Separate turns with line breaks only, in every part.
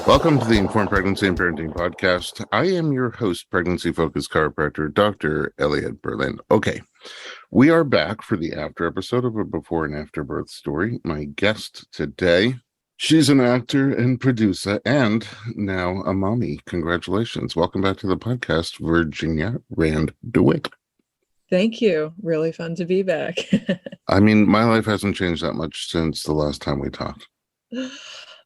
Welcome to the Informed Pregnancy and Parenting Podcast. I am your host, pregnancy-focused chiropractor, Dr. Elliot Berlin. Okay, we are back for the after episode of a before and after birth story. My guest today, she's an actor and producer and now a mommy. Congratulations. Welcome back to the podcast, Virginia Rand DeWitt.
Thank you. Really fun to be back.
I mean, my life hasn't changed that much since the last time we talked.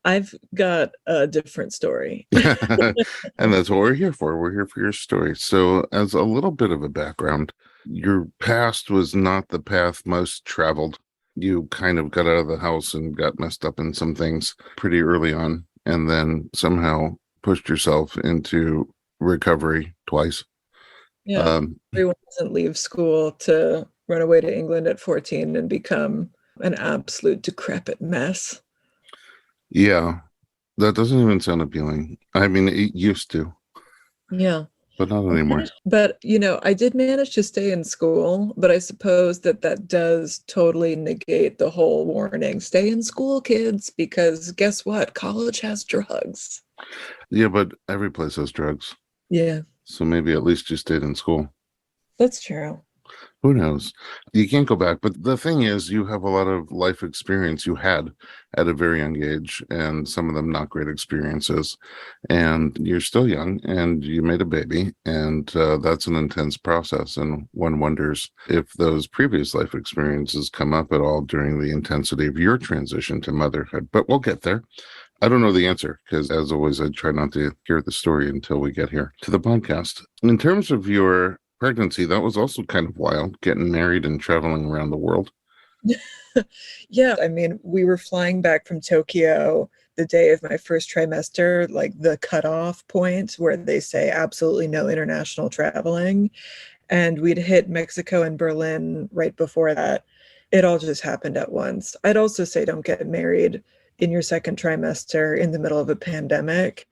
I've got a different story.
And that's what we're here for. We're here for your story. So, as a little bit of a background, your past was not the path most traveled. You kind of got out of the house and got messed up in some things pretty early on, and then somehow pushed yourself into recovery twice.
Yeah. Everyone doesn't leave school to run away to England at 14 and become an absolute decrepit mess.
Yeah, that doesn't even sound appealing. I mean, it used to.
Yeah.
But not anymore.
But, I did manage to stay in school, but I suppose that does totally negate the whole warning. Stay in school, kids, because guess what? College has drugs.
Yeah, but every place has drugs.
Yeah.
So maybe at least you stayed in school.
That's true.
Who knows? You can't go back. But the thing is, you have a lot of life experience you had at a very young age, and some of them not great experiences. And you're still young, and you made a baby, and that's an intense process. And one wonders if those previous life experiences come up at all during the intensity of your transition to motherhood. But we'll get there. I don't know the answer because, as always, I try not to hear the story until we get here to the podcast. In terms of your pregnancy, that was also kind of wild, getting married and traveling around the world.
Yeah, I mean, we were flying back from Tokyo the day of my first trimester, like the cutoff point where they say absolutely no international traveling. And we'd hit Mexico and Berlin right before that. It all just happened at once. I'd also say don't get married in your second trimester in the middle of a pandemic.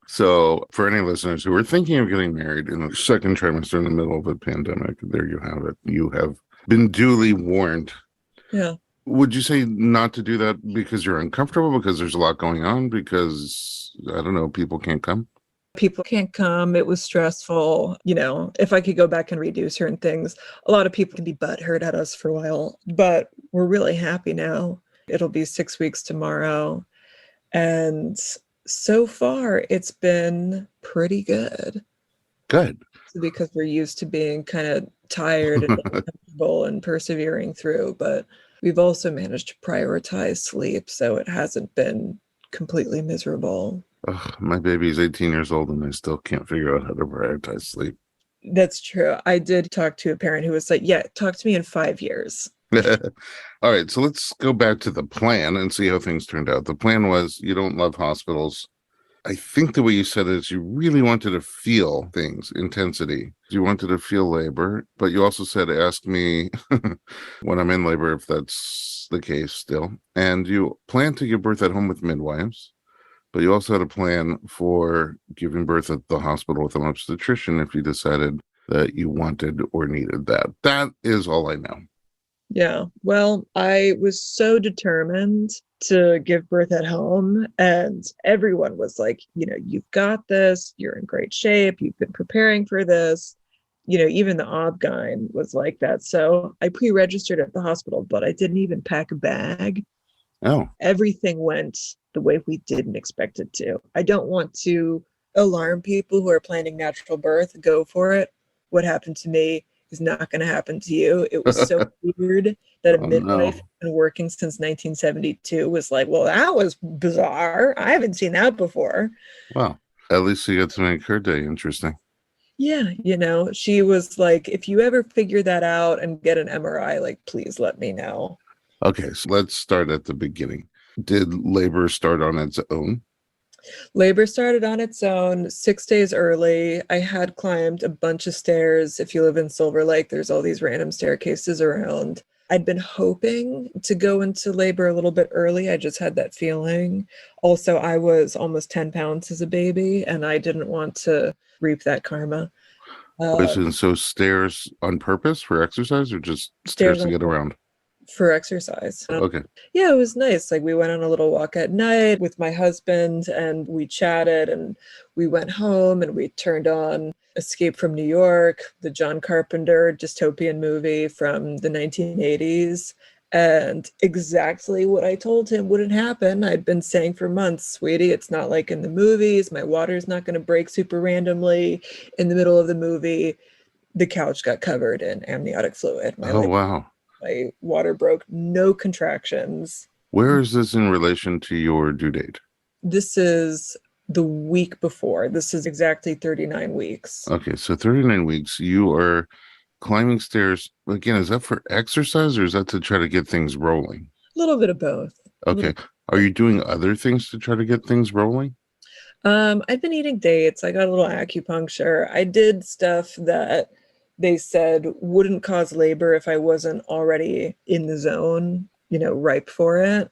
So for any listeners who are thinking of getting married in the second trimester in the middle of a pandemic, there you have it. You have been duly warned.
Yeah.
Would you say not to do that because you're uncomfortable, because there's a lot going on, because, I don't know, people can't come?
People can't come. It was stressful. If I could go back and redo certain things, a lot of people can be butthurt at us for a while, but we're really happy now. It'll be 6 weeks tomorrow. And so far, it's been pretty good.
Good.
Because we're used to being kind of tired and uncomfortable and persevering through, but we've also managed to prioritize sleep, so it hasn't been completely miserable.
My baby's 18 years old and I still can't figure out how to prioritize sleep.
That's true. I did talk to a parent who was like, yeah, talk to me in 5 years.
All right, so let's go back to the plan and see how things turned out. The plan was you don't love hospitals. I think the way you said it is you really wanted to feel things, intensity. You wanted to feel labor, but you also said, ask me when I'm in labor if that's the case still. And you planned to give birth at home with midwives, but you also had a plan for giving birth at the hospital with an obstetrician if you decided that you wanted or needed that. That is all I know.
Yeah, well, I was so determined to give birth at home, and everyone was like, you've got this, you're in great shape, you've been preparing for this. Even the OB-GYN was like that. So I pre-registered at the hospital, but I didn't even pack a bag.
Oh.
Everything went the way we didn't expect it to. I don't want to alarm people who are planning natural birth. Go for it. What happened to me is not going to happen to you. It was so weird that a midwife been working since 1972 was like, well, that was bizarre. I haven't seen that before.
Well, at least you got to make her day interesting.
Yeah, she was like, if you ever figure that out and get an MRI, like, please let me know.
Okay, so let's start at the beginning. Did labor start on its own?
Labor started on its own 6 days early. I had climbed a bunch of stairs. If you live in Silver Lake, there's all these random staircases around. I'd been hoping to go into labor a little bit early. I just had that feeling. Also, I was almost 10 pounds as a baby, and I didn't want to reap that karma.
So stairs on purpose for exercise or just stairs to get around?
for exercise.
Okay.
Yeah, it was nice. Like we went on a little walk at night with my husband and we chatted and we went home and we turned on Escape from New York, the John Carpenter dystopian movie from the 1980s. And exactly what I told him wouldn't happen. I'd been saying for months, sweetie, it's not like in the movies. My water's not going to break super randomly in the middle of the movie. The couch got covered in amniotic fluid.
Oh, wow.
My water broke, no contractions.
Where is this in relation to your due date?
This is the week before. This is exactly 39 weeks.
Okay, so 39 weeks, you are climbing stairs. Again, is that for exercise or is that to try to get things rolling?
A little bit of both.
Okay. Are you doing other things to try to get things rolling?
I've been eating dates. I got a little acupuncture. I did stuff that they said wouldn't cause labor if I wasn't already in the zone, ripe for it.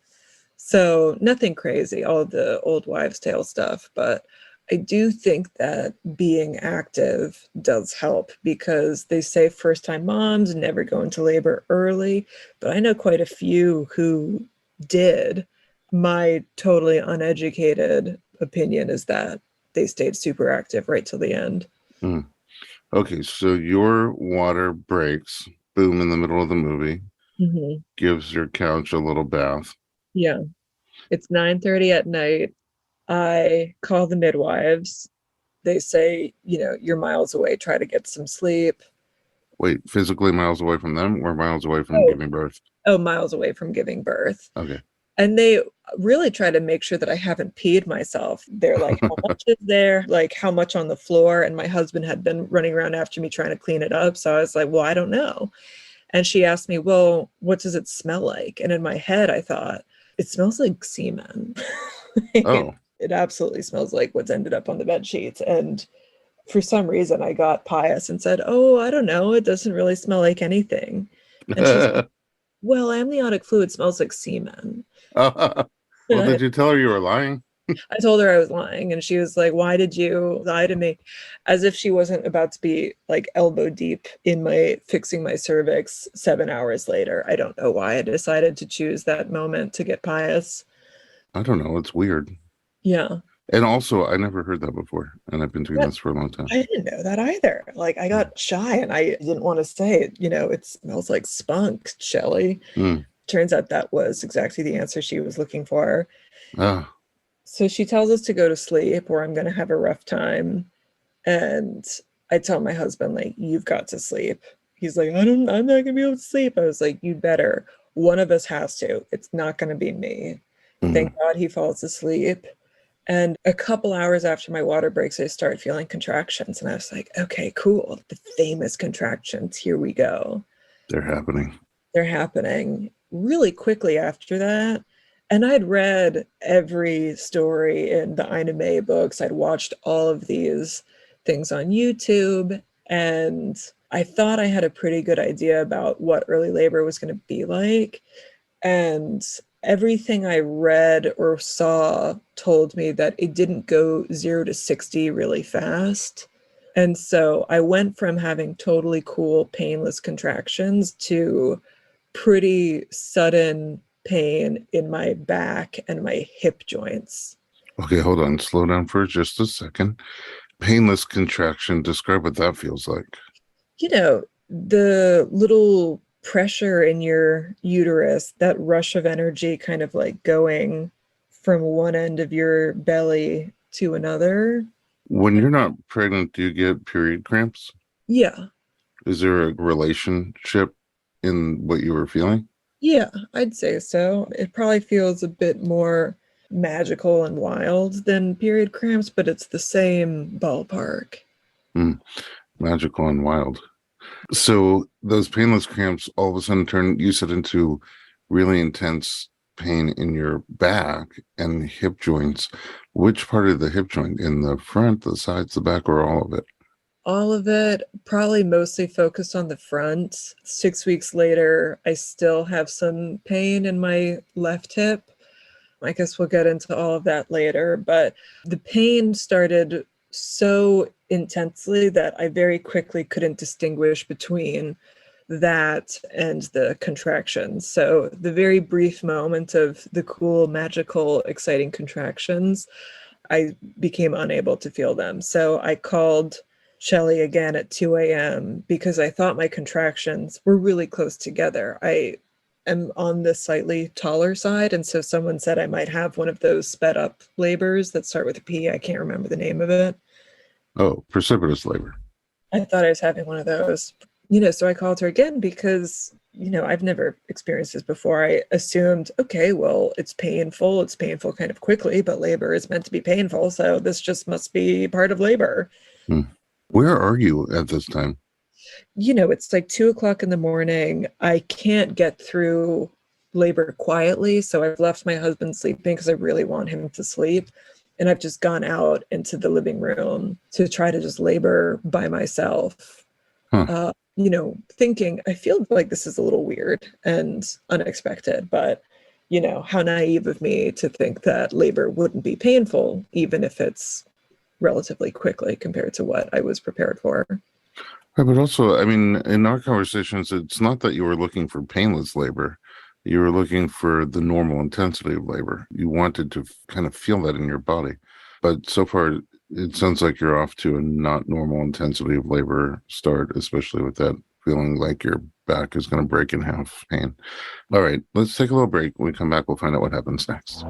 So nothing crazy, all the old wives' tale stuff. But I do think that being active does help because they say first-time moms never go into labor early. But I know quite a few who did. My totally uneducated opinion is that they stayed super active right till the end.
Mm. Okay, so your water breaks, boom, in the middle of the movie, gives your couch a little bath.
Yeah. It's 9:30 at night. I call the midwives. They say, you're miles away. Try to get some sleep.
Wait, physically miles away from them or miles away from giving birth?
Oh, miles away from giving birth.
Okay.
And they really try to make sure that I haven't peed myself. They're like, how much is there? Like, how much on the floor? And my husband had been running around after me trying to clean it up. So I was like, well, I don't know. And she asked me, well, what does it smell like? And in my head, I thought, it smells like semen.
Oh.
It absolutely smells like what's ended up on the bed sheets. And for some reason, I got pious and said, oh, I don't know. It doesn't really smell like anything. And she's like, well, amniotic fluid smells like semen.
Well, did you tell her you were lying?
I told her I was lying, and she was like, why did you lie to me? As if she wasn't about to be like elbow deep in fixing my cervix 7 hours later. I don't know why I decided to choose that moment to get pious.
I don't know. It's weird.
Yeah.
And also, I never heard that before, and I've been doing this for a long time.
I didn't know that either. Like, I got shy, and I didn't want to say it. It smells like spunk, Shelley. Turns out that was exactly the answer she was looking for. So she tells us to go to sleep or I'm going to have a rough time. And I tell my husband, like, you've got to sleep. He's like, I'm not going to be able to sleep. I was like, you'd better. One of us has to. It's not going to be me. Thank God he falls asleep. And a couple hours after my water breaks, I start feeling contractions. And I was like, okay, cool. The famous contractions. Here we go.
They're happening.
They're happening really quickly after that. And I'd read every story in the Ina May books. I'd watched all of these things on YouTube. And I thought I had a pretty good idea about what early labor was going to be like. And everything I read or saw told me that it didn't go 0 to 60 really fast. And so I went from having totally cool, painless contractions to pretty sudden pain in my back and my hip joints.
Okay, hold on. Slow down for just a second. Painless contraction. Describe what that feels like.
The little pressure in your uterus, that rush of energy kind of like going from one end of your belly to another.
When you're not pregnant, do you get period cramps?
Yeah.
Is there a relationship in what you were feeling?
Yeah, I'd say so. It probably feels a bit more magical and wild than period cramps, but it's the same ballpark.
Magical and wild. So those painless cramps all of a sudden you said into really intense pain in your back and hip joints. Which part of the hip joint? In the front, the sides, the back, or all of it?
All of it, probably mostly focused on the front. 6 weeks later, I still have some pain in my left hip. I guess we'll get into all of that later, but the pain started so intensely that I very quickly couldn't distinguish between that and the contractions. So the very brief moment of the cool, magical, exciting contractions, I became unable to feel them. So I called Shelly again at 2 a.m. because I thought my contractions were really close together. I am on the slightly taller side. And so someone said I might have one of those sped up labors that start with a P. I can't remember the name of it.
Oh, precipitous labor.
I thought I was having one of those. So I called her again because, I've never experienced this before. I assumed, okay, well, it's painful. It's painful kind of quickly, but labor is meant to be painful. So this just must be part of labor.
Hmm. Where are you at this time?
It's like 2 o'clock in the morning. I can't get through labor quietly. So I've left my husband sleeping because I really want him to sleep. And I've just gone out into the living room to try to just labor by myself.
Huh.
Thinking, I feel like this is a little weird and unexpected, but, how naive of me to think that labor wouldn't be painful, even if it's relatively quickly compared to what I was prepared for.
Right, but also, I mean, in our conversations, it's not that you were looking for painless labor. You were looking for the normal intensity of labor. You wanted to kind of feel that in your body. But so far, it sounds like you're off to a not normal intensity of labor start, especially with that feeling like your back is going to break in half pain. All right, let's take a little break. When we come back, we'll find out what happens next.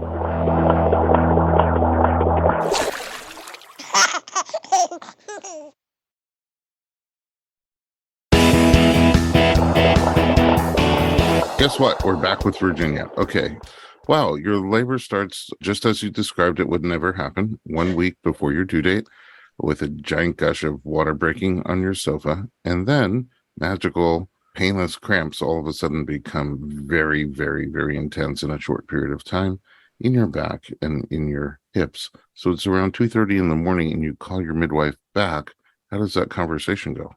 Guess what? We're back with Virginia. Okay. Wow, your labor starts just as you described it would never happen, 1 week before your due date, with a giant gush of water breaking on your sofa. And then magical, painless cramps all of a sudden become very, very, very intense in a short period of time in your back and in your hips. So it's around 2:30 in the morning and you call your midwife back. How does that conversation go?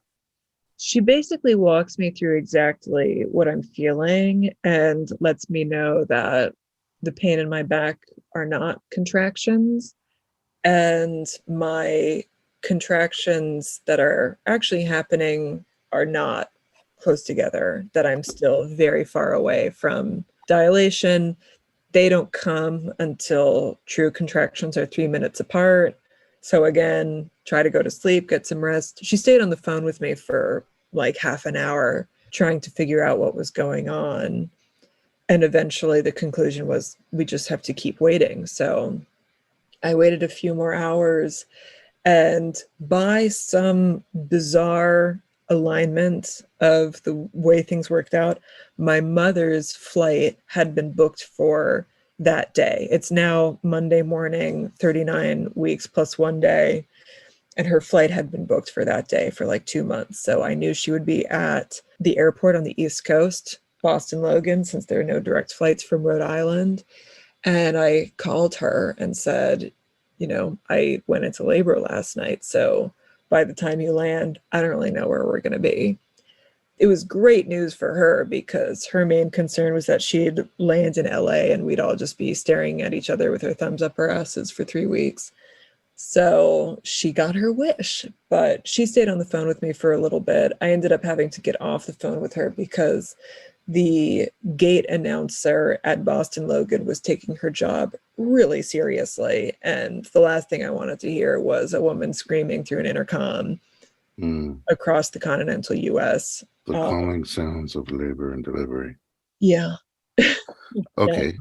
She basically walks me through exactly what I'm feeling and lets me know that the pain in my back are not contractions, and my contractions that are actually happening are not close together, that I'm still very far away from dilation. They don't come until true contractions are 3 minutes apart. So again, try to go to sleep, get some rest. She stayed on the phone with me for like half an hour trying to figure out what was going on. And eventually the conclusion was we just have to keep waiting. So I waited a few more hours, and by some bizarre alignment of the way things worked out, my mother's flight had been booked for that day. It's now Monday morning, 39 weeks plus 1 day, and her flight had been booked for that day for like 2 months. So I knew she would be at the airport on the East Coast, Boston Logan, since there are no direct flights from Rhode Island. And I called her and said, I went into labor last night. So by the time you land, I don't really know where we're going to be. It was great news for her because her main concern was that she'd land in LA and we'd all just be staring at each other with our thumbs up our asses for 3 weeks. So she got her wish, but she stayed on the phone with me for a little bit. I ended up having to get off the phone with her because the gate announcer at Boston Logan was taking her job really seriously. And the last thing I wanted to hear was a woman screaming through an intercom across the continental US.
The calming sounds of labor and delivery.
Yeah.
Okay.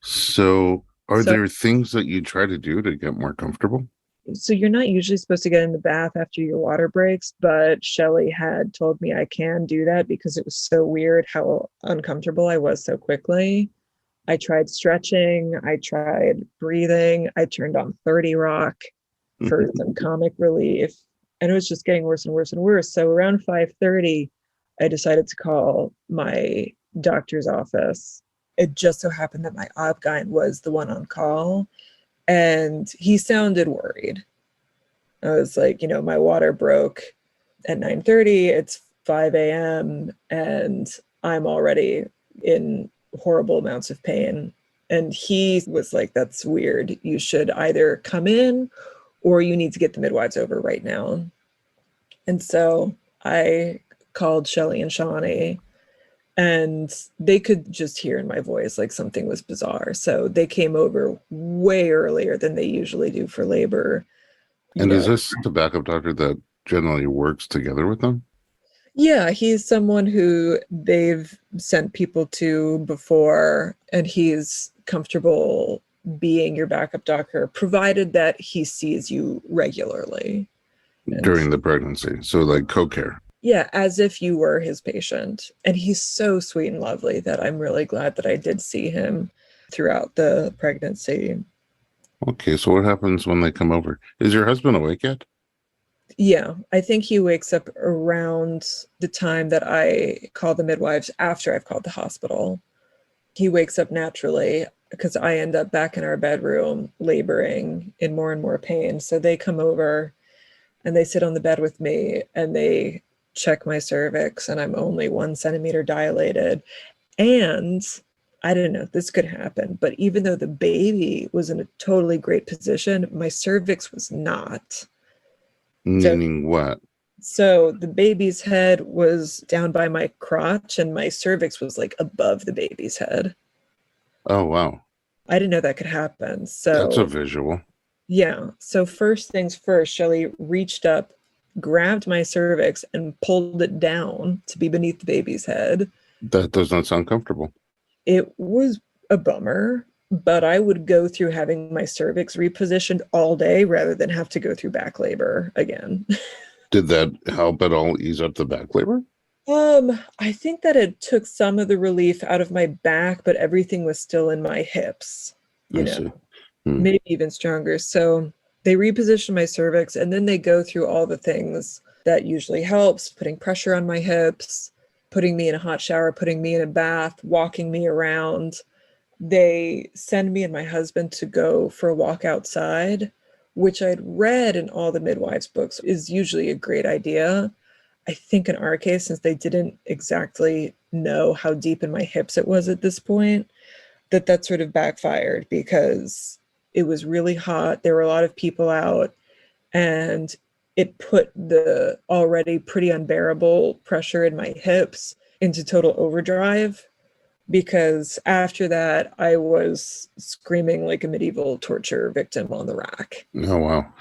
So are there things that you try to do to get more comfortable?
So you're not usually supposed to get in the bath after your water breaks, but Shelly had told me I can do that because it was so weird how uncomfortable I was so quickly. I tried stretching, I tried breathing, I turned on 30 Rock for some comic relief, and it was just getting worse and worse and worse. So around 5:30, I decided to call my doctor's office. It just so happened that my OB-GYN was the one on call, and he sounded worried. I was like, my water broke at 9:30. It's 5 a.m. and I'm already in horrible amounts of pain. And he was like, that's weird. You should either come in or you need to get the midwives over right now. And so I called Shelly and Shawnee, and they could just hear in my voice like something was bizarre. So they came over way earlier than they usually do for labor. You
And is
know,
this the backup doctor that generally works together with them?
yeah, he's someone who they've sent people to before, and he's comfortable being your backup doctor, provided that he sees you regularly. And
During the pregnancy? So like co-care.
yeah, as if you were his patient. And he's so sweet and lovely that I'm really glad that I did see him throughout the pregnancy.
Okay, so what happens when they come over? Is your husband awake yet?
Yeah, I think he wakes up around the time that I call the midwives after I've called the hospital. He wakes up naturally because I end up back in our bedroom laboring in more and more pain. So they come over and they sit on the bed with me and they check my cervix, and I'm only 1 centimeter dilated. And I didn't know this could happen, but even though the baby was in a totally great position, my cervix was not. So,
Meaning what?
so the baby's head was down by my crotch and my cervix was like above the baby's head.
Oh, wow.
I didn't know that could happen.
That's a
So,
visual.
yeah. So, first things first, Shelly reached up, grabbed my cervix, and pulled it down to be beneath the baby's head.
That does not sound comfortable.
It was a bummer, but I would go through having my cervix repositioned all day rather than have to go through back labor again.
Did that help at all ease up the back labor?
I think that it took some of the relief out of my back, but everything was still in my hips,
I see.
maybe even stronger. So they reposition my cervix and then they go through all the things that usually helps, putting pressure on my hips, putting me in a hot shower, putting me in a bath, walking me around. They send me and my husband to go for a walk outside, which I'd read in all the midwives' books is usually a great idea. I think in our case, since they didn't exactly know how deep in my hips it was at this point, that sort of backfired because it was really hot. There were a lot of people out, and it put the already pretty unbearable pressure in my hips into total overdrive, because after that, I was screaming like a medieval torture victim on the rack.
Oh, wow.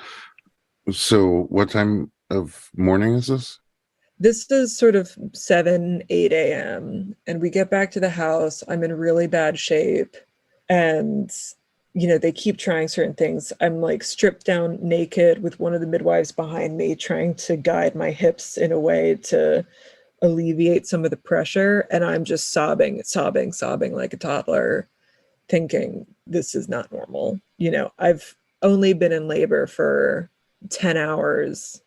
So what time of morning is this?
This is sort of 7, 8 a.m. And we get back to the house. I'm in really bad shape. And, they keep trying certain things. I'm like stripped down naked with one of the midwives behind me, trying to guide my hips in a way to alleviate some of the pressure. And I'm just sobbing like a toddler, thinking this is not normal. I've only been in labor for 10 hours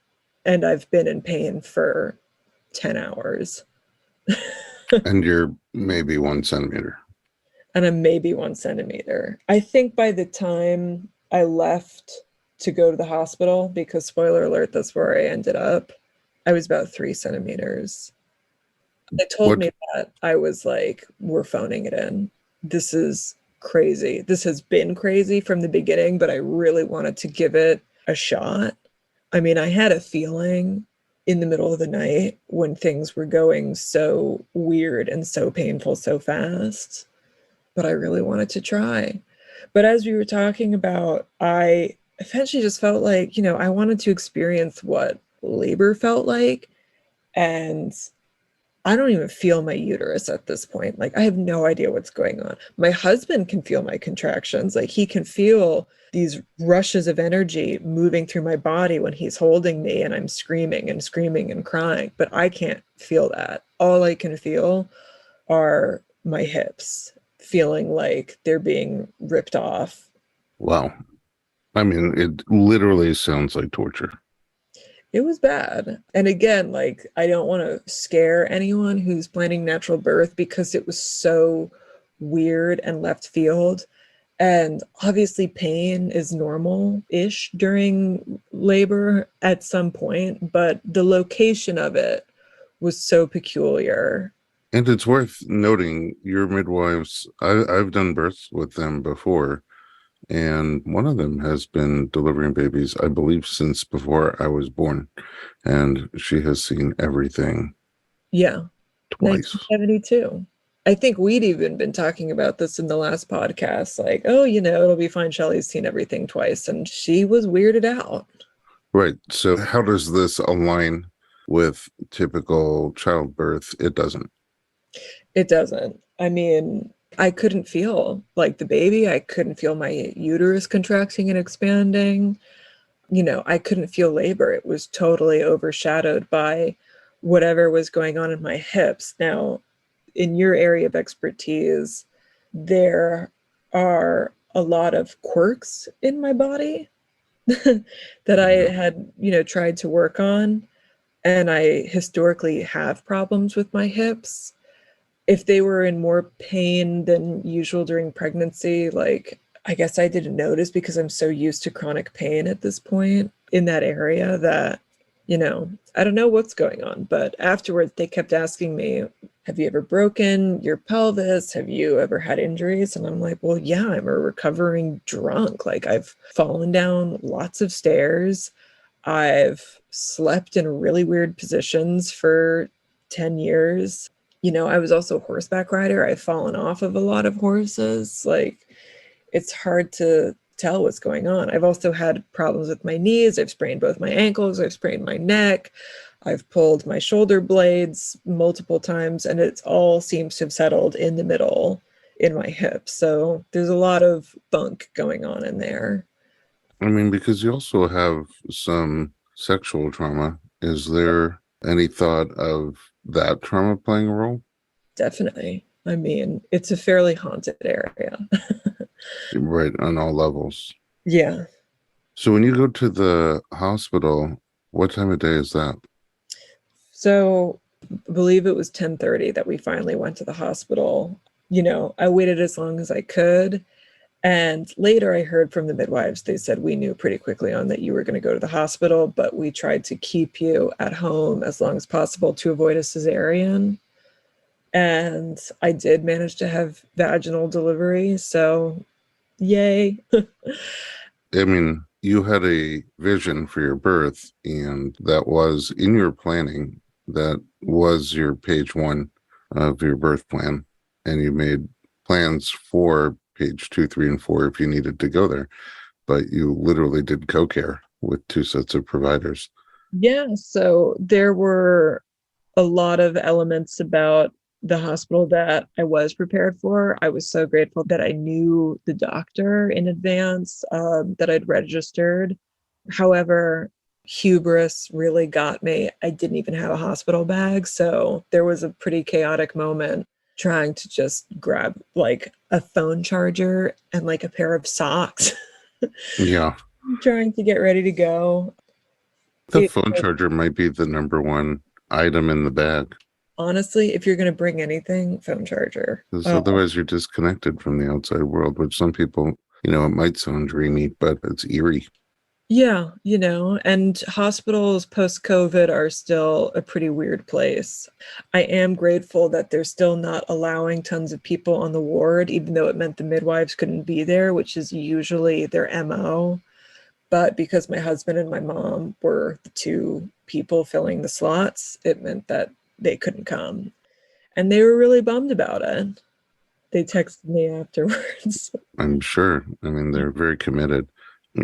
and I've been in pain for 10 hours.
And you're maybe 1 centimeter.
And I'm maybe 1 centimeter. I think by the time I left to go to the hospital, because spoiler alert, that's where I ended up, I was about 3 centimeters. They told me that. I was like, we're phoning it in. This is crazy. This has been crazy from the beginning, but I really wanted to give it a shot. I mean, I had a feeling in the middle of the night when things were going so weird and so painful so fast, but I really wanted to try. But as we were talking about, I eventually just felt like, I wanted to experience what labor felt like. And I don't even feel my uterus at this point. Like, I have no idea what's going on. My husband can feel my contractions. Like, he can feel these rushes of energy moving through my body when he's holding me and I'm screaming and crying, but I can't feel that. All I can feel are my hips feeling like they're being ripped off.
Wow. I mean, it literally sounds like torture.
It was bad. And again, like, I don't want to scare anyone who's planning natural birth because it was so weird and left field. And obviously, pain is normal-ish during labor at some point, but the location of it was so peculiar.
And it's worth noting your midwives, I've done births with them before, and one of them has been delivering babies, I believe, since before I was born. And she has seen everything
Yeah,
twice.
1972. I think we'd even been talking about this in the last podcast, like, oh, it'll be fine. Shelley's seen everything twice, and she was weirded out.
Right. So how does this align with typical childbirth? It doesn't.
It doesn't. I mean, I couldn't feel like the baby. I couldn't feel my uterus contracting and expanding. I couldn't feel labor. It was totally overshadowed by whatever was going on in my hips. Now, in your area of expertise, there are a lot of quirks in my body that I
Yeah.
had, tried to work on. And I historically have problems with my hips. If they were in more pain than usual during pregnancy, like, I guess I didn't notice because I'm so used to chronic pain at this point in that area that, I don't know what's going on. But afterwards, they kept asking me, have you ever broken your pelvis? Have you ever had injuries? And I'm like, well, yeah, I'm a recovering drunk. Like, I've fallen down lots of stairs. I've slept in really weird positions for 10 years. I was also a horseback rider. I've fallen off of a lot of horses. Like, it's hard to tell what's going on. I've also had problems with my knees. I've sprained both my ankles. I've sprained my neck. I've pulled my shoulder blades multiple times, and it all seems to have settled in the middle in my hips. So there's a lot of bunk going on in there.
I mean, because you also have some sexual trauma. Is there any thought of that trauma playing a role?
Definitely. I mean, it's a fairly haunted area.
Right, on all levels.
Yeah.
So when you go to the hospital, what time of day is that?
So I believe it was 10:30 that we finally went to the hospital. I waited as long as I could. And later I heard from the midwives, they said, we knew pretty quickly on that you were going to go to the hospital, but we tried to keep you at home as long as possible to avoid a cesarean. And I did manage to have vaginal delivery. So yay.
I mean, you had a vision for your birth, and that was in your planning. That was your page one of your birth plan. And you made plans for page two, three, and four if you needed to go there. But you literally did co-care with two sets of providers.
Yeah. So there were a lot of elements about the hospital that I was prepared for. I was so grateful that I knew the doctor in advance, that I'd registered. However, hubris really got me. I didn't even have a hospital bag. So there was a pretty chaotic moment trying to just grab like a phone charger and like a pair of socks,
Yeah.
trying to get ready to go.
The
It,
phone charger might be the number one item in the bag,
honestly, if you're going to bring anything, phone charger.
because otherwise you're disconnected from the outside world, which some people, it might sound dreamy, but it's eerie.
Yeah, and hospitals post-COVID are still a pretty weird place. I am grateful that they're still not allowing tons of people on the ward, even though it meant the midwives couldn't be there, which is usually their MO. But because my husband and my mom were the two people filling the slots, it meant that they couldn't come. And they were really bummed about it. They texted me afterwards.
I'm sure. I mean, they're very committed.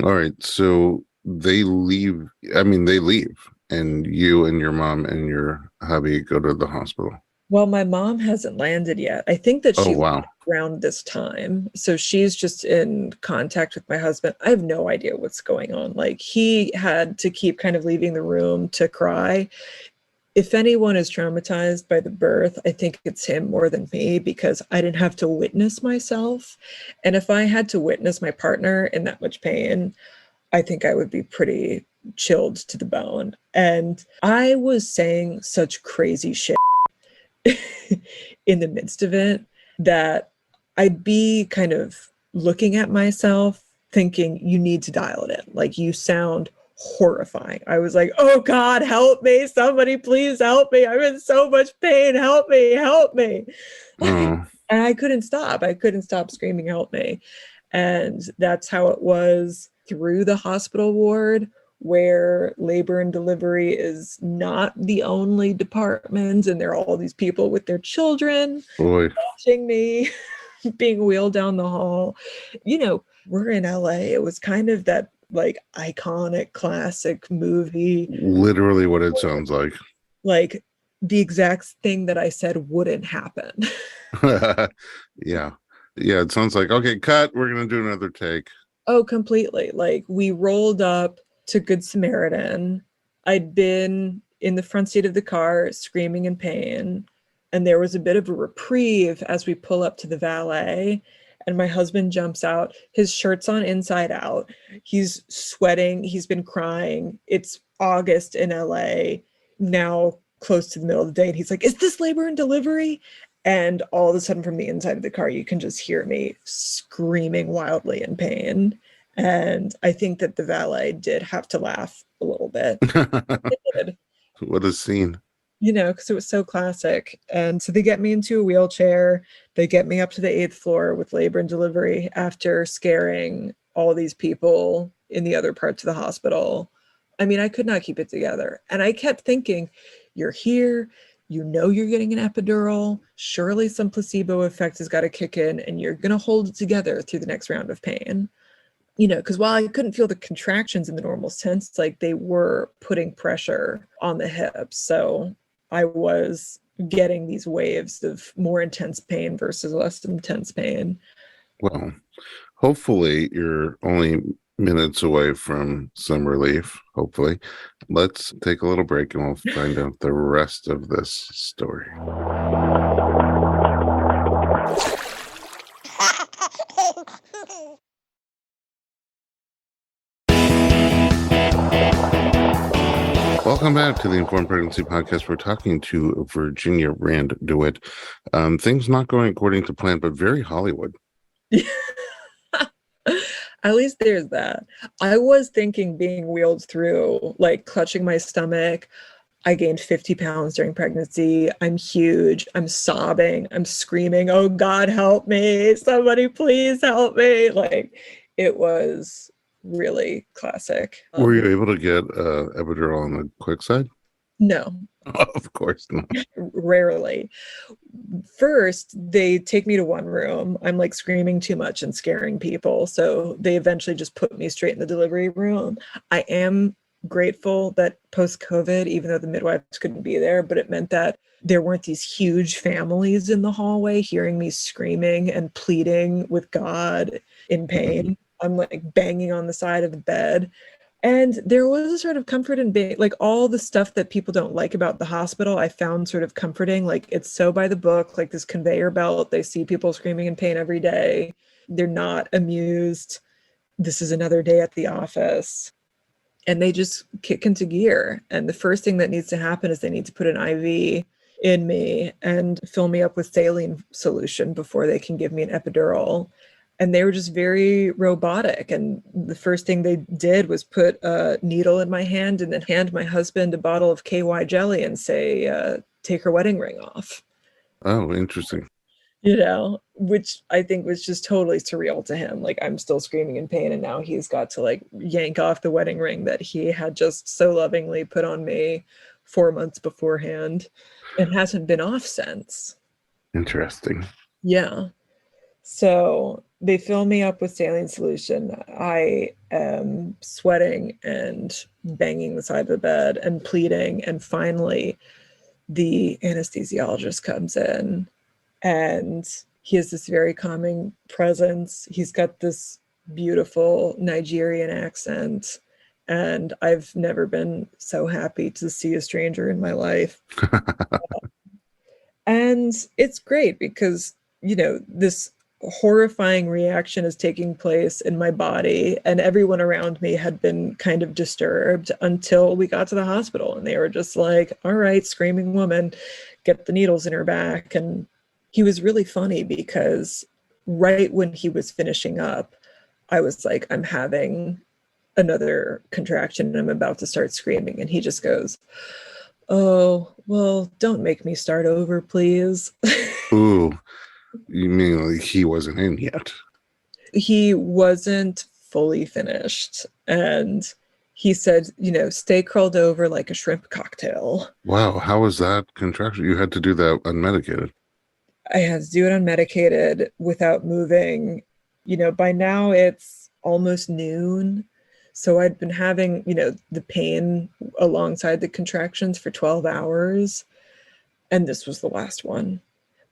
All right. So they leave. I mean, they leave, and you and your mom and your hubby go to the hospital.
Well, my mom hasn't landed yet. I think that
Oh,
she
wow.
around this time. So she's just in contact with my husband. I have no idea what's going on. Like, he had to keep kind of leaving the room to cry. If anyone is traumatized by the birth, I think it's him more than me, because I didn't have to witness myself. And if I had to witness my partner in that much pain, I think I would be pretty chilled to the bone. And I was saying such crazy shit in the midst of it that I'd be kind of looking at myself thinking, you need to dial it in. Like, you sound horrifying. I was like, oh God, help me. Somebody please help me. I'm in so much pain. Help me, help me.
Oh,
And I couldn't stop. I couldn't stop screaming, help me. And that's how it was through the hospital ward. where labor and delivery is not the only department, and there are all these people with their children
Boy,
watching me being wheeled down the hall. We're in LA. It was kind of that like iconic classic movie,
literally what it sounds like.
like the exact thing that I said wouldn't happen.
Yeah. Yeah, it sounds like, okay, cut. We're going to do another take.
Oh, completely. Like we rolled up to Good Samaritan. I'd been in the front seat of the car screaming in pain. And there was a bit of a reprieve as we pull up to the valet. And my husband jumps out. His shirt's on inside out. He's sweating. He's been crying. It's August in LA, now close to the middle of the day. And he's like, "Is this labor and delivery?" And all of a sudden, from the inside of the car, you can just hear me screaming wildly in pain. And I think that the valet did have to laugh a little bit. It did,
What a scene.
because it was so classic. And so they get me into a wheelchair. They get me up to the 8th floor with labor and delivery after scaring all these people in the other parts of the hospital. I mean, I could not keep it together. And I kept thinking, you're here. You're getting an epidural. Surely some placebo effect has got to kick in, and you're going to hold it together through the next round of pain. Because while I couldn't feel the contractions in the normal sense, like they were putting pressure on the hips. So I was getting these waves of more intense pain versus less intense pain.
Well, hopefully you're only minutes away from some relief. Hopefully. Let's take a little break and we'll find out the rest of this story. Welcome back to the Informed Pregnancy Podcast. We're talking to Virginia Rand DeWitt. Things not going according to plan, but very Hollywood.
At least there's that. I was thinking being wheeled through, like clutching my stomach. I gained 50 pounds during pregnancy. I'm huge. I'm sobbing. I'm screaming, "Oh God, help me. Somebody please help me." Like it was really classic.
Were you able to get epidural on the quick side?
No.
Of course not.
Rarely. First, they take me to one room. I'm like screaming too much and scaring people. So they eventually just put me straight in the delivery room. I am grateful that post-COVID, even though the midwives couldn't be there, but it meant that there weren't these huge families in the hallway hearing me screaming and pleading with God in pain. I'm like banging on the side of the bed. And there was a sort of comfort in being like all the stuff that people don't like about the hospital, I found sort of comforting. Like it's so by the book, like this conveyor belt. They see people screaming in pain every day. They're not amused. This is another day at the office. And they just kick into gear. And the first thing that needs to happen is they need to put an IV in me and fill me up with saline solution before they can give me an epidural. And they were just very robotic. And the first thing they did was put a needle in my hand and then hand my husband a bottle of KY jelly and say, "Take her wedding ring off."
Oh, interesting.
Which I think was just totally surreal to him. Like I'm still screaming in pain and now he's got to like yank off the wedding ring that he had just so lovingly put on me 4 months beforehand and hasn't been off since.
Interesting.
Yeah. So they fill me up with saline solution. I am sweating and banging the side of the bed and pleading. And finally, the anesthesiologist comes in and he has this very calming presence. He's got this beautiful Nigerian accent. And I've never been so happy to see a stranger in my life. And it's great because, this horrifying reaction is taking place in my body and everyone around me had been kind of disturbed until we got to the hospital and they were just like, "All right, screaming woman, get the needles in her back." And he was really funny because right when he was finishing up, I was like, "I'm having another contraction and I'm about to start screaming." And he just goes, "Oh, well, don't make me start over, please."
Ooh, you mean like he wasn't in yet?
He wasn't fully finished. And He said, stay curled over like a shrimp cocktail.
Wow, how was that contraction? You had to do that unmedicated.
I had to do it unmedicated without moving. By now it's almost noon. So I'd been having, the pain alongside the contractions for 12 hours. And this was the last one.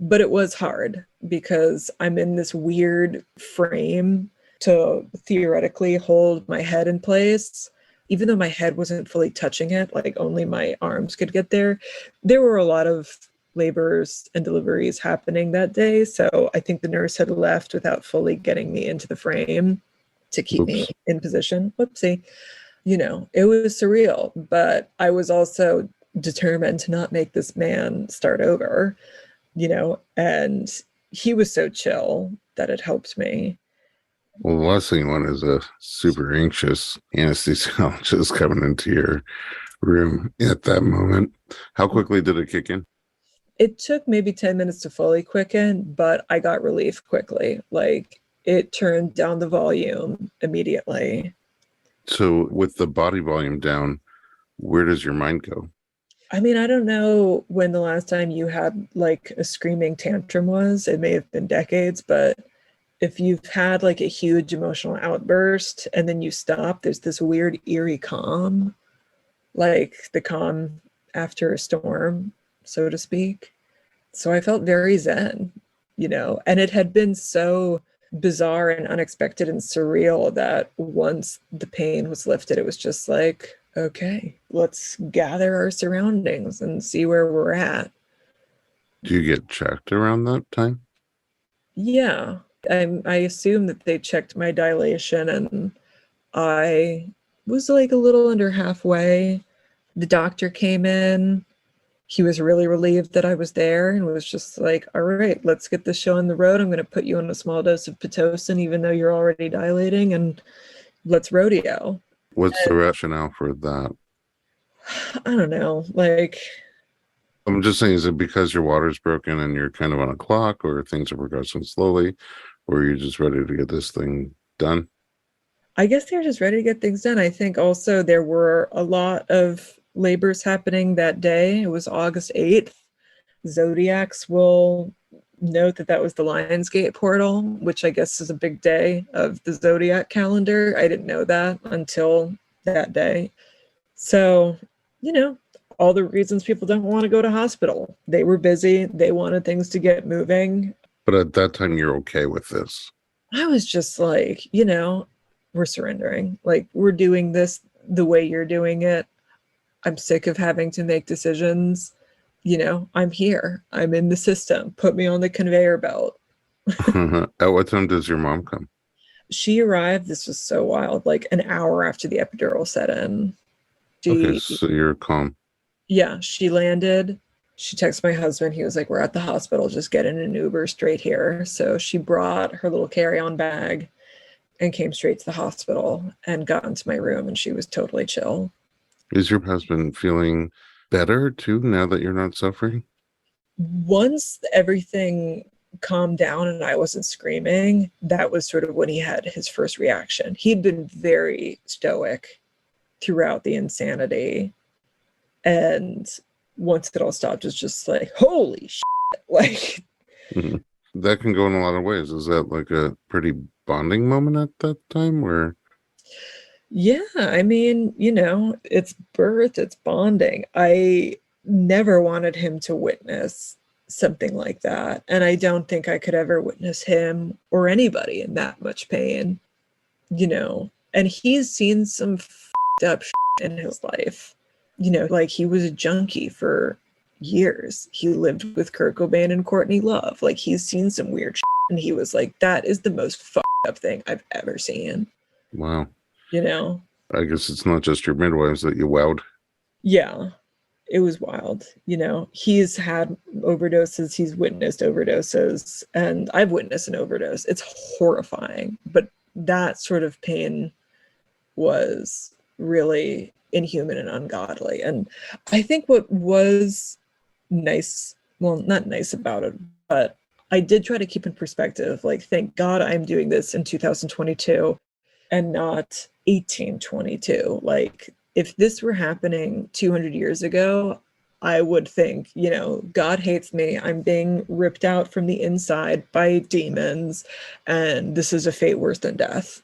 But it was hard because I'm in this weird frame to theoretically hold my head in place. Even though my head wasn't fully touching it, like only my arms could get there, there were a lot of labors and deliveries happening that day. So I think the nurse had left without fully getting me into the frame to keep me
Oops.
in position. Whoopsie. It was surreal, but I was also determined to not make this man start over, and he was so chill that it helped me.
Well, the last thing you want is a super anxious anesthesiologist coming into your room at that moment. How quickly did it kick in?
It took maybe 10 minutes to fully quicken, but I got relief quickly. Like it turned down the volume immediately.
So, with the body volume down, where does your mind go?
I mean, I don't know when the last time you had like a screaming tantrum was. It may have been decades, but if you've had like a huge emotional outburst and then you stop, there's this weird, eerie calm, like the calm after a storm, so to speak. So I felt very zen, and it had been so bizarre and unexpected and surreal that once the pain was lifted, it was just like, okay, let's gather our surroundings and see where we're at.
Do you get checked around that time?
Yeah, I assume that they checked my dilation and I was like a little under halfway. The doctor came in. He was really relieved that I was there and was just like, all right, let's get this show on the road. I'm going to put you on a small dose of Pitocin, even though you're already dilating, and let's rodeo.
What's the rationale for that?
I don't know. Like,
I'm just saying, is it because your water's broken and you're kind of on a clock, or things are progressing slowly, or you're just ready to get this thing done?
I guess they're just ready to get things done. I think also there were a lot of labors happening that day. It was August 8th. Zodiacs will note that that was the Lionsgate portal, which I guess is a big day of the Zodiac calendar. I didn't know that until that day. So, all the reasons people don't want to go to hospital. They were busy. They wanted things to get moving.
But at that time, you're okay with this.
I was just like, we're surrendering. Like, we're doing this the way you're doing it. I'm sick of having to make decisions. I'm here. I'm in the system. Put me on the conveyor belt.
At what time does your mom come?
She arrived, this was so wild, like an hour after the epidural set in.
Okay,
She,
so you're calm.
yeah, she landed. She texted my husband. He was like, we're at the hospital. Just get in an Uber straight here. So she brought her little carry-on bag and came straight to the hospital and got into my room, and she was totally chill.
Is your husband feeling better too now that you're not suffering?
Once everything calmed down and I wasn't screaming, that was sort of when he had his first reaction. He'd been very stoic throughout the insanity. And once it all stopped, it's just like, holy shit. Like,
That can go in a lot of ways. Is that like a pretty bonding moment at that time where
yeah, I mean, it's birth, it's bonding. I never wanted him to witness something like that. And I don't think I could ever witness him or anybody in that much pain, And he's seen some up in his life. Like he was a junkie for years. He lived with Kurt Cobain and Courtney Love. Like he's seen some weird and he was like, that is the most up thing I've ever seen.
wow.
You know?
I guess it's not just your midwives that you wowed.
Yeah, it was wild. He's had overdoses, he's witnessed overdoses, and I've witnessed an overdose. It's horrifying, but that sort of pain was really inhuman and ungodly. And I think what was nice, well, not nice about it, but I did try to keep in perspective, like, thank God I'm doing this in 2022 and not 1822. Like, if this were happening 200 years ago, I would think, God hates me. I'm being ripped out from the inside by demons, and this is a fate worse than death.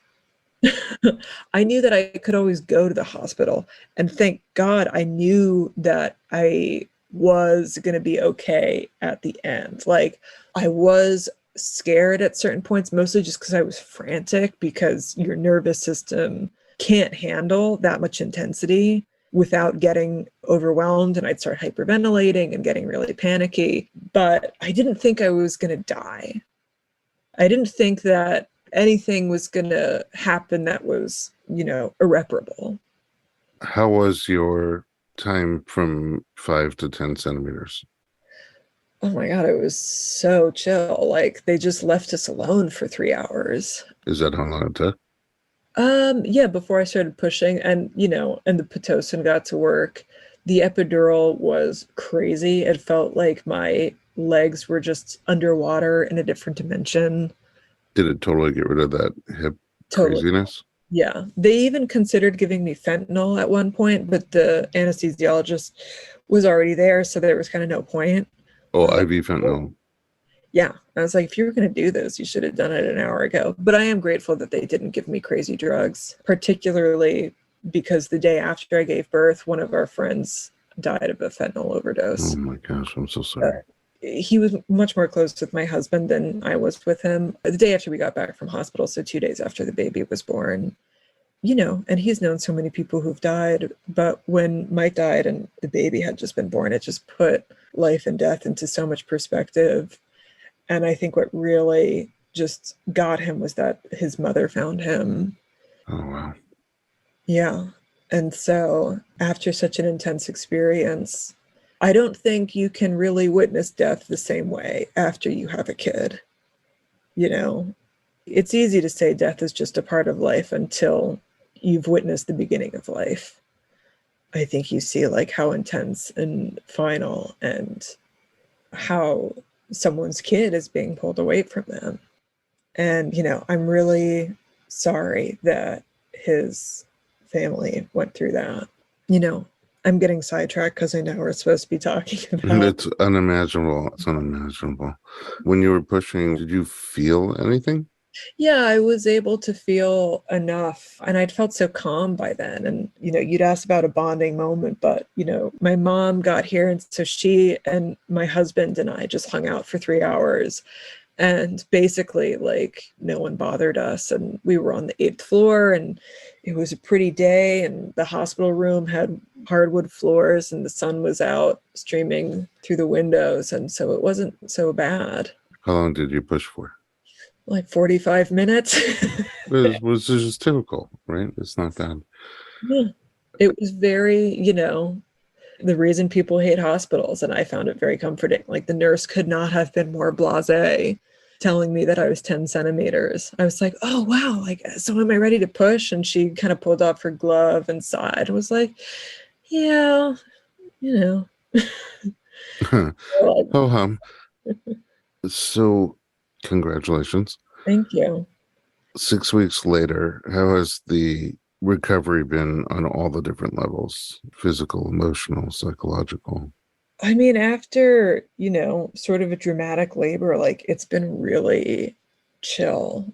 I knew that I could always go to the hospital, and thank God I knew that I was going to be okay at the end. Like, I was scared at certain points, mostly just because I was frantic, because your nervous system can't handle that much intensity without getting overwhelmed, and I'd start hyperventilating and getting really panicky. But I didn't think I was going to die. I didn't think that anything was going to happen that was, irreparable.
How was your time from 5 to 10 centimeters?
Oh my God, it was so chill. Like, they just left us alone for 3 hours.
Is that how long it took?
Yeah, before I started pushing, and and the Pitocin got to work. The epidural was crazy. It felt like my legs were just underwater in a different dimension.
Did it totally get rid of that hip
Totally.
craziness?
Yeah. They even considered giving me fentanyl at one point, but the anesthesiologist was already there, so there was kind of no point.
Oh,
I was like,
IV fentanyl.
yeah. I was like, if you were going to do this, you should have done it an hour ago. But I am grateful that they didn't give me crazy drugs, particularly because the day after I gave birth, one of our friends died of a fentanyl overdose.
Oh my gosh, I'm so sorry.
He was much more close with my husband than I was with him. The day after we got back from hospital, so 2 days after the baby was born, and he's known so many people who've died. But when Mike died and the baby had just been born, it just put life and death into so much perspective. And I think what really just got him was that his mother found him.
Oh, wow.
Yeah. And so after such an intense experience, I don't think you can really witness death the same way after you have a kid. It's easy to say death is just a part of life until you've witnessed the beginning of life. I think you see like how intense and final, and how someone's kid is being pulled away from them. And, I'm really sorry that his family went through that. I'm getting sidetracked because I know we're supposed to be talking about.
It's unimaginable. It's unimaginable. When you were pushing, did you feel anything?
Yeah, I was able to feel enough, and I'd felt so calm by then. And, you'd asked about a bonding moment, but, my mom got here, and so she and my husband and I just hung out for 3 hours. And basically, like, no one bothered us. And we were on the 8th floor, and it was a pretty day, and the hospital room had hardwood floors, and the sun was out streaming through the windows. And so it wasn't so bad.
How long did you push for?
Like 45 minutes.
It was just typical, right? It's not bad.
Yeah. It was very, the reason people hate hospitals, and I found it very comforting. Like, the nurse could not have been more blasé telling me that I was 10 centimeters. I was like, oh, wow. Like, so am I ready to push? And she kind of pulled off her glove and sighed and was like, yeah,
Oh, so congratulations.
Thank you.
6 weeks later, how has the recovery been on all the different levels? Physical, emotional, psychological?
I mean, after, sort of a dramatic labor, like, it's been really chill.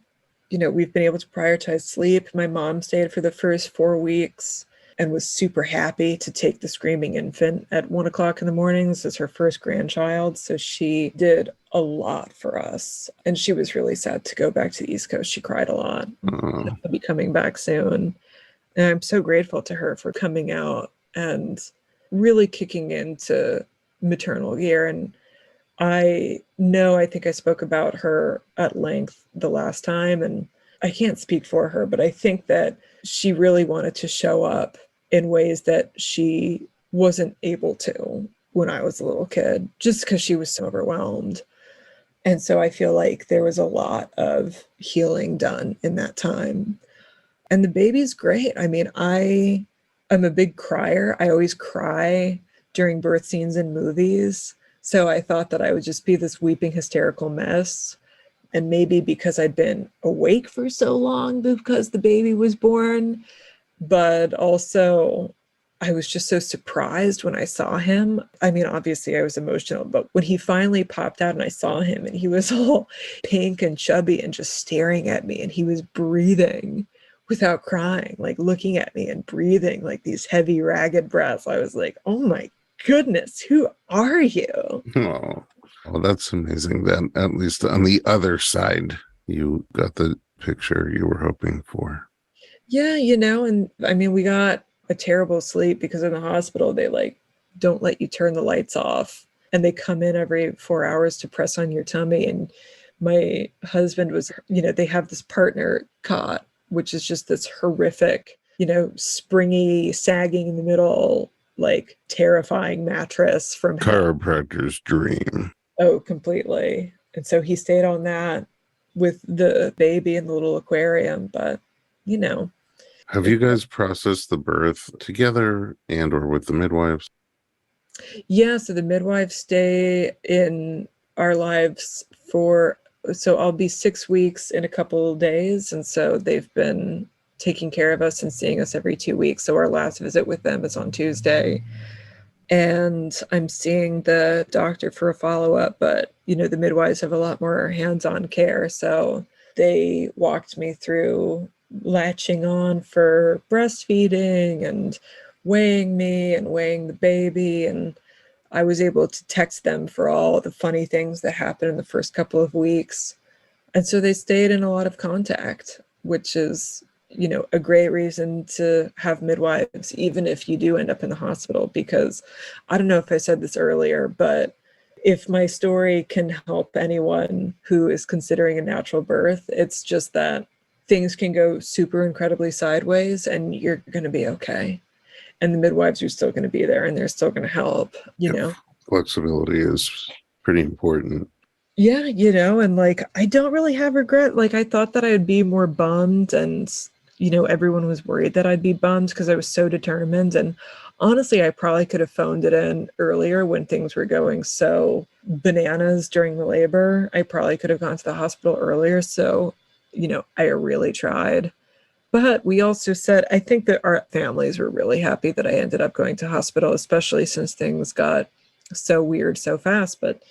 We've been able to prioritize sleep. My mom stayed for the first 4 weeks and was super happy to take the screaming infant at 1 o'clock in the morning. This is her first grandchild. So she did a lot for us. And she was really sad to go back to the East Coast. She cried a lot. I'll be coming back soon. And I'm so grateful to her for coming out and really kicking into maternal gear. And I think I spoke about her at length the last time, and I can't speak for her, but I think that she really wanted to show up in ways that she wasn't able to when I was a little kid, just because she was so overwhelmed. And so I feel like there was a lot of healing done in that time. And the baby's great. I mean, I'm a big crier. I always cry during birth scenes in movies. So I thought that I would just be this weeping, hysterical mess. And maybe because I'd been awake for so long because the baby was born, but also I was just so surprised when I saw him. I mean, obviously I was emotional, but when he finally popped out and I saw him and he was all pink and chubby and just staring at me and he was breathing without crying, like looking at me and breathing like these heavy, ragged breaths, I was like, oh my goodness, who are you?
Oh, well, that's amazing that at least on the other side, you got the picture you were hoping for.
Yeah, and I mean, we got a terrible sleep because in the hospital, they like don't let you turn the lights off and they come in every 4 hours to press on your tummy. And my husband was, they have this partner cot, which is just this horrific, springy, sagging in the middle, like terrifying mattress from hell.
Chiropractor's dream.
Oh, completely. And so he stayed on that with the baby in the little aquarium, but you know,
Have you guys processed the birth together and or with the midwives?
yeah, so the midwives stay in our lives so I'll be 6 weeks in a couple of days. And so they've been taking care of us and seeing us every 2 weeks. So our last visit with them is on Tuesday. And I'm seeing the doctor for a follow-up, but the midwives have a lot more hands-on care. So they walked me through latching on for breastfeeding and weighing me and weighing the baby. And I was able to text them for all the funny things that happened in the first couple of weeks. And so they stayed in a lot of contact, which is, a great reason to have midwives, even if you do end up in the hospital, because I don't know if I said this earlier, but if my story can help anyone who is considering a natural birth, it's just that things can go super incredibly sideways and you're going to be okay. And the midwives are still going to be there and they're still going to help,
Flexibility is pretty important.
Yeah, and like I don't really have regret. Like I thought that I would be more bummed and everyone was worried that I'd be bummed because I was so determined. And honestly, I probably could have phoned it in earlier when things were going so bananas during the labor. I probably could have gone to the hospital earlier. So, I really tried. But we also said, I think that our families were really happy that I ended up going to hospital, especially since things got so weird so fast. But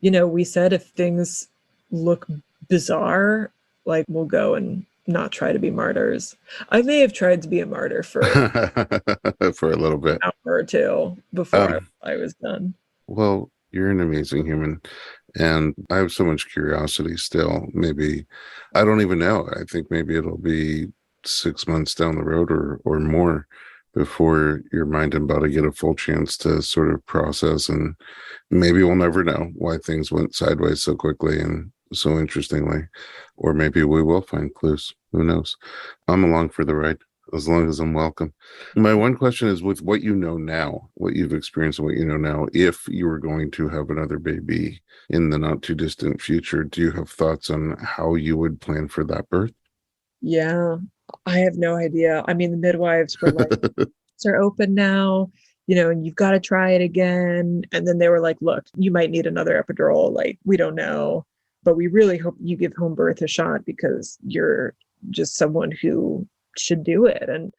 we said if things look bizarre, like we'll go and not try to be martyrs. I may have tried to be a martyr for
for a little bit,
an hour or two before I was done.
Well, you're an amazing human. And I have so much curiosity still. Maybe, I don't even know. I think maybe it'll be 6 months down the road or more before your mind and body get a full chance to sort of process. And maybe we'll never know why things went sideways so quickly and so interestingly. Or maybe we will find clues. Who knows? I'm along for the ride as long as I'm welcome. My one question is, with what you know now, what you've experienced and what you know now, if you were going to have another baby in the not too distant future, do you have thoughts on how you would plan for that birth?
Yeah, I have no idea. I mean, the midwives were like, "It's are open now, and you've got to try it again." And then they were like, "Look, you might need another epidural. Like, we don't know, but we really hope you give home birth a shot because you're just someone who should do it." And,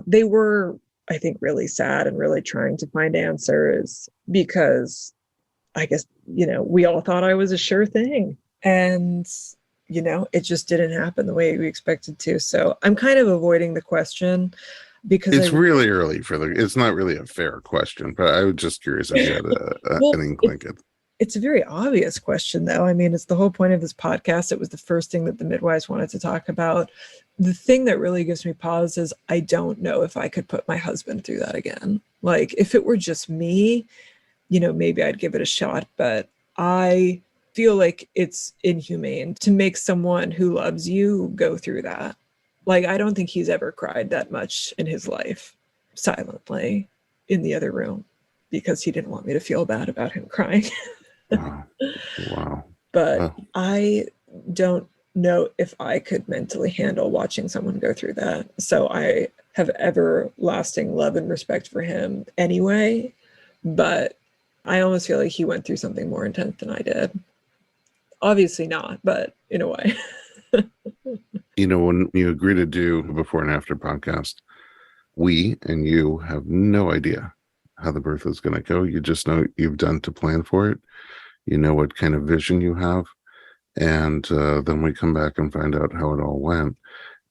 they were, I think, really sad and really trying to find answers because I guess, we all thought I was a sure thing. And it just didn't happen the way we expected to. So I'm kind of avoiding the question because
It's really early it's not really a fair question, but I was just curious if you had an inkling.
It's a very obvious question, though. I mean, it's the whole point of this podcast. It was the first thing that the midwives wanted to talk about. The thing that really gives me pause is I don't know if I could put my husband through that again. Like, if it were just me, maybe I'd give it a shot, but I feel like it's inhumane to make someone who loves you go through that. Like, I don't think he's ever cried that much in his life silently in the other room because he didn't want me to feel bad about him crying.
Wow.
But I don't know if I could mentally handle watching someone go through that. So I have everlasting love and respect for him anyway. But I almost feel like he went through something more intense than I did. Obviously not, but in a way.
When you agree to do a before and after podcast, we and you have no idea how the birth is going to go. You just know you've done to plan for it. You know what kind of vision you have. And then we come back and find out how it all went.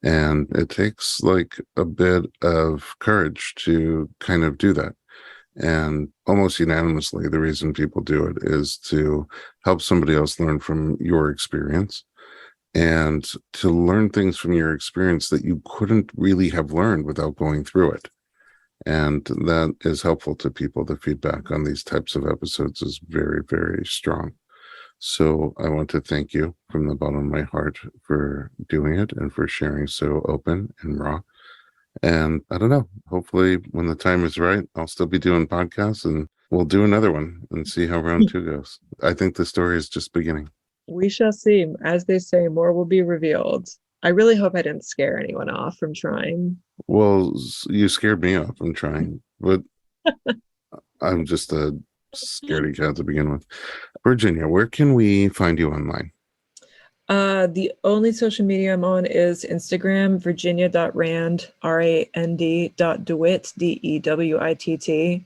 And it takes like a bit of courage to kind of do that. And almost unanimously, the reason people do it is to help somebody else learn from your experience and to learn things from your experience that you couldn't really have learned without going through it. And that is helpful to people. The feedback on these types of episodes is very, very strong. So I want to thank you from the bottom of my heart for doing it and for sharing so open and raw. And I don't know, hopefully when the time is right, I'll still be doing podcasts and we'll do another one and see how round 2 goes. I think the story is just beginning.
We shall see. As they say, more will be revealed. I really hope I didn't scare anyone off from trying.
Well, you scared me off from trying, but I'm just a scaredy cat to begin with. Virginia, where can we find you online?
The only social media I'm on is Instagram, virginia.rand, RAND.DeWitt, DEWITT.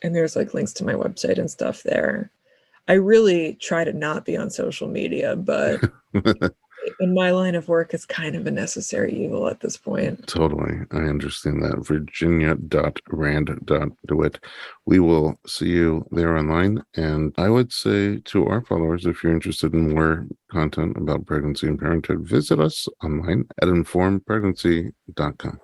And there's like links to my website and stuff there. I really try to not be on social media, but in my line of work, it's kind of a necessary evil at this point.
Totally. I understand that. Virginia.rand.DeWitt. We will see you there online. And I would say to our followers, if you're interested in more content about pregnancy and parenthood, visit us online at informedpregnancy.com.